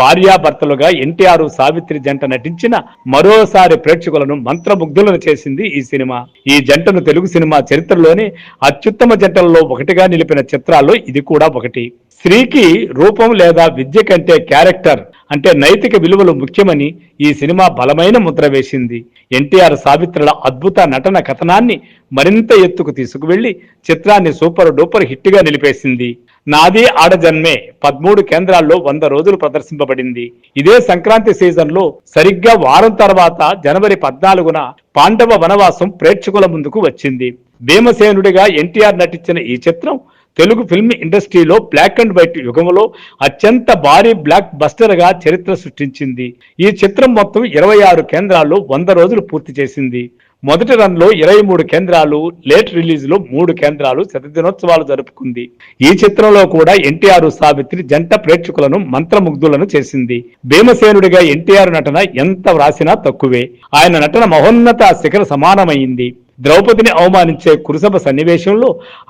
భార్యాభర్తలుగా ఎన్టీఆర్ సావిత్రి జంట నటించిన మరోసారి ప్రేక్షకులను మంత్రముగ్ధులను చేసింది ఈ సినిమా. ఈ జంటను తెలుగు సినిమా చరిత్రలోనే అత్యుత్తమ జంటలలో ఒకటిగా నిలిపిన చిత్రాల్లో ఇది కూడా ఒకటి. స్త్రీకి రూపం లేదా విద్య కంటే క్యారెక్టర్ అంటే నైతిక విలువలు ముఖ్యమని ఈ సినిమా బలమైన ముద్ర వేసింది. ఎన్టీఆర్ సావిత్రుల అద్భుత నటన కథనాన్ని మరింత ఎత్తుకు తీసుకువెళ్లి చిత్రాన్ని సూపర్ డూపర్ హిట్ గా నిలిపేసింది. నాది ఆడజన్మే 13 కేంద్రాల్లో 100 రోజులు ప్రదర్శింపబడింది. ఇదే సంక్రాంతి సీజన్ లో సరిగ్గా వారం తర్వాత జనవరి 14న పాండవ వనవాసం ప్రేక్షకుల ముందుకు వచ్చింది. భీమసేనుడిగా ఎన్టీఆర్ నటించిన ఈ చిత్రం తెలుగు ఫిల్మ్ ఇండస్ట్రీలో బ్లాక్ అండ్ వైట్ యుగంలో అత్యంత భారీ బ్లాక్ బస్టర్ గా చరిత్ర సృష్టించింది. ఈ చిత్రం మొత్తం 26 కేంద్రాల్లో 100 రోజులు పూర్తి చేసింది. మొదటి రన్ లో 23 కేంద్రాలు, లేట్ రిలీజ్ లో 3 కేంద్రాలు శతదినోత్సవాలు జరుపుకుంది. ఈ చిత్రంలో కూడా ఎన్టీఆర్ సావిత్రి జంట ప్రేక్షకులను మంత్రముగ్ధులను చేసింది. భీమసేనుడిగా ఎన్టీఆర్ నటన ఎంత వ్రాసినా తక్కువే. ఆయన నటన మహోన్నత శిఖర సమానమైంది. ద్రౌపదిని అవమానించే కురుసభ సన్నివేశంలో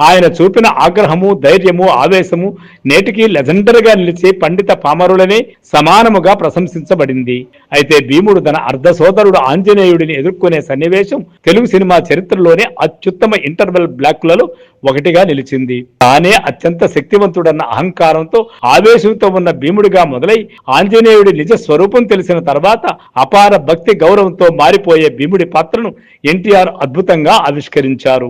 ఆయన చూపిన ఆగ్రహము, ధైర్యము, ఆవేశము నేటికి లెజెండరీగా నిలిచే పండిత పామరులనే సమానముగా ప్రశంసించబడింది. అయితే భీముడు తన అర్ధ సోదరుడు ఆంజనేయుడిని ఎదుర్కొనే సన్నివేశం తెలుగు సినిమా చరిత్రలోనే అత్యుత్తమ ఇంటర్వెల్ బ్లాక్లలో ఒకటిగా నిలిచింది. తానే అత్యంత శక్తివంతుడన్న అహంకారంతో ఆవేశంతో ఉన్న భీముడిగా మొదలై ఆంజనేయుడి నిజ స్వరూపం తెలిసిన తర్వాత అపార భక్తి గౌరవంతో మారిపోయే భీముడి పాత్రను ఎన్టీఆర్ అద్భుతంగా ఆవిష్కరించారు.